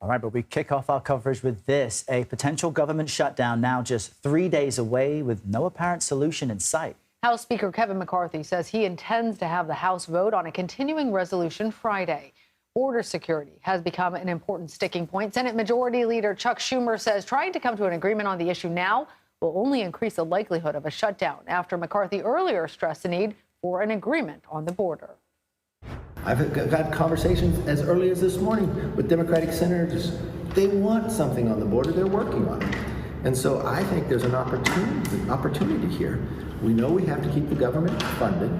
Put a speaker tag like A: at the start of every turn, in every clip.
A: All right, but we kick off our coverage with this. A potential government shutdown now just 3 days away with no apparent solution in sight.
B: House Speaker Kevin McCarthy says he intends to have the House vote on a continuing resolution Friday. Border security has become an important sticking point. Senate Majority Leader Chuck Schumer says trying to come to an agreement on the issue now will only increase the likelihood of a shutdown after McCarthy earlier stressed the need for an agreement on the border.
C: I've had conversations as early as this morning with Democratic senators. They want something on the border. They're working on it. And so I think there's an opportunity here. We know we have to keep the government funded.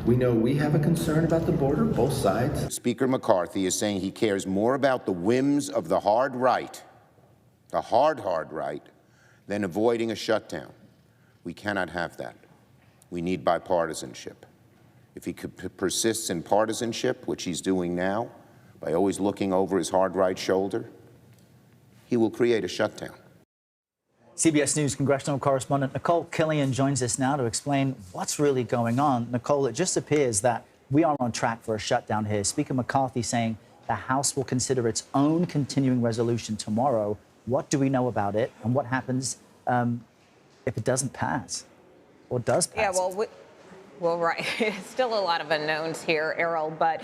C: We know we have a concern about the border, both sides.
D: Speaker McCarthy is saying he cares more about the whims of the hard right, the hard right, than avoiding a shutdown. We cannot have that. We need bipartisanship. If he persists in partisanship, which he's doing now, by always looking over his hard right shoulder, he will create a shutdown.
A: CBS News congressional correspondent Nikole Killion joins us now to explain what's really going on. Nikole, it just appears that we are on track for a shutdown here. Speaker McCarthy saying the House will consider its own continuing resolution tomorrow. What do we know about it, and what happens if it doesn't pass or does pass?
E: Yeah, well, right. Still a lot of unknowns here, Errol, but,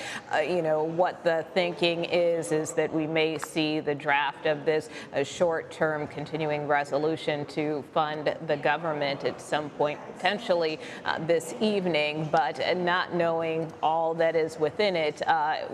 E: what the thinking is that we may see the draft of this short-term continuing resolution to fund the government at some point, potentially this evening, but not knowing all that is within it,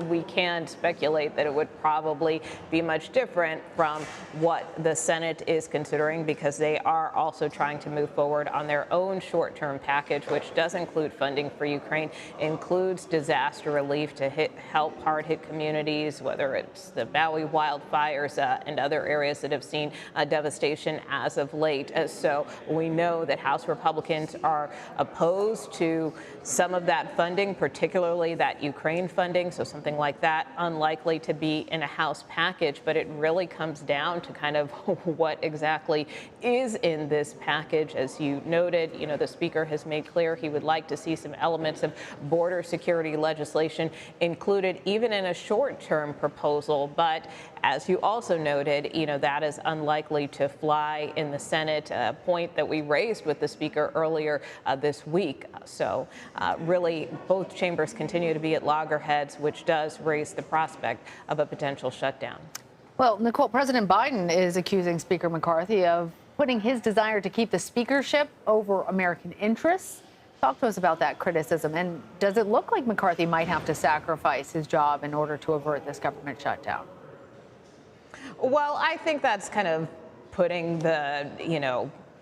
E: we can speculate that it would probably be much different from what the Senate is considering, because they are also trying to move forward on their own short-term package, which does include funding for Ukraine, includes disaster relief to help hard-hit communities, whether it's the Maui wildfires and other areas that have seen devastation as of late. So we know that House Republicans are opposed to some of that funding, particularly that Ukraine funding. So something like that unlikely to be in a House package. But it really comes down to kind of what exactly is in this package. As you noted, the Speaker has made clear he would like to see some elements of border security legislation included even in a short-term proposal. But as you also noted, that is unlikely to fly in the Senate, a point that we raised with the Speaker earlier this week. So really, both chambers continue to be at loggerheads, which does raise the prospect of a potential shutdown.
B: Well, Nikole, President Biden is accusing Speaker McCarthy of putting his desire to keep the speakership over American interests. Talk to us about that criticism. And does it look like McCarthy might have to sacrifice his job in order to avert this government shutdown?
E: Well, I think that's kind of putting the,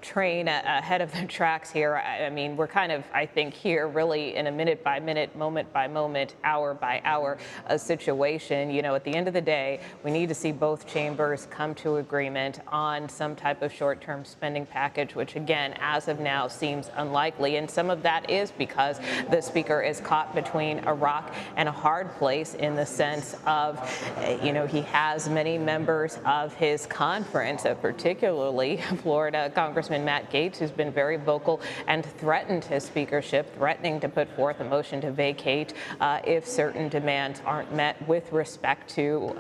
E: train ahead of the tracks here. I mean, we're kind of, I think, here really in a minute by minute, moment by moment, hour by hour situation. At the end of the day, we need to see both chambers come to agreement on some type of short-term spending package, which again, as of now, seems unlikely. And some of that is because the Speaker is caught between a rock and a hard place in the sense of, he has many members of his conference, particularly Florida Congressman Matt Gaetz, who's been very vocal and threatened his speakership, threatening to put forth a motion to vacate if certain demands aren't met with respect to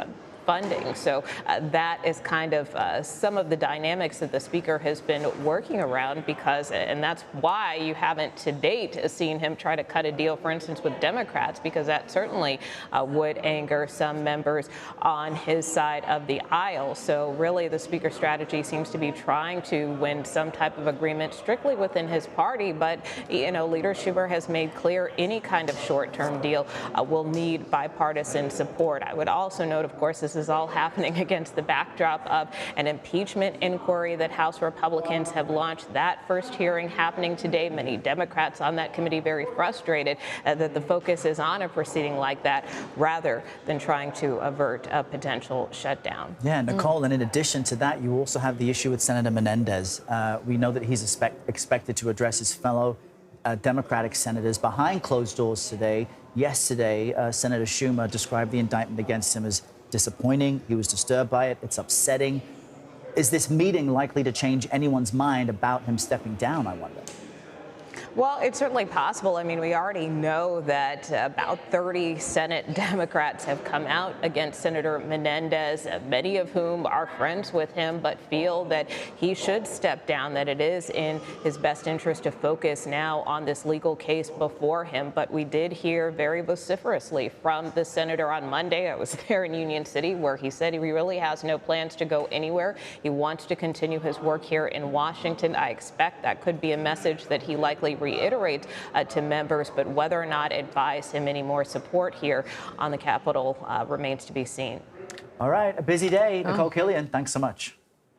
E: funding. So that is kind of some of the dynamics that the Speaker has been working around, and that's why you haven't to date seen him try to cut a deal, for instance, with Democrats, because that certainly would anger some members on his side of the aisle. So really the Speaker's strategy seems to be trying to win some type of agreement strictly within his party. But, Leader Schumer has made clear any kind of short-term deal will need bipartisan support. I would also note, of course, this is all happening against the backdrop of an impeachment inquiry that House Republicans have launched. That first hearing happening today. Many Democrats on that committee very frustrated that the focus is on a proceeding like that rather than trying to avert a potential shutdown.
A: Yeah, Nikole, and in addition to that, you also have the issue with Senator Menendez. We know that he's expected to address his fellow Democratic senators behind closed doors today. Yesterday, Senator Schumer described the indictment against him as disappointing. He was disturbed by it. It's upsetting. Is this meeting likely to change anyone's mind about him stepping down, I wonder?
E: Well, it's certainly possible. I mean, we already know that about 30 Senate Democrats have come out against Senator Menendez, many of whom are friends with him, but feel that he should step down, that it is in his best interest to focus now on this legal case before him. But we did hear very vociferously from the senator on Monday. I was there in Union City, where he said he really has no plans to go anywhere. He wants to continue his work here in Washington. I expect that could be a message that he likely reiterates to members, but whether or not it buys him any more support here on the Capitol remains to be seen.
A: All right, a busy day. Nikole Killion, thanks so much.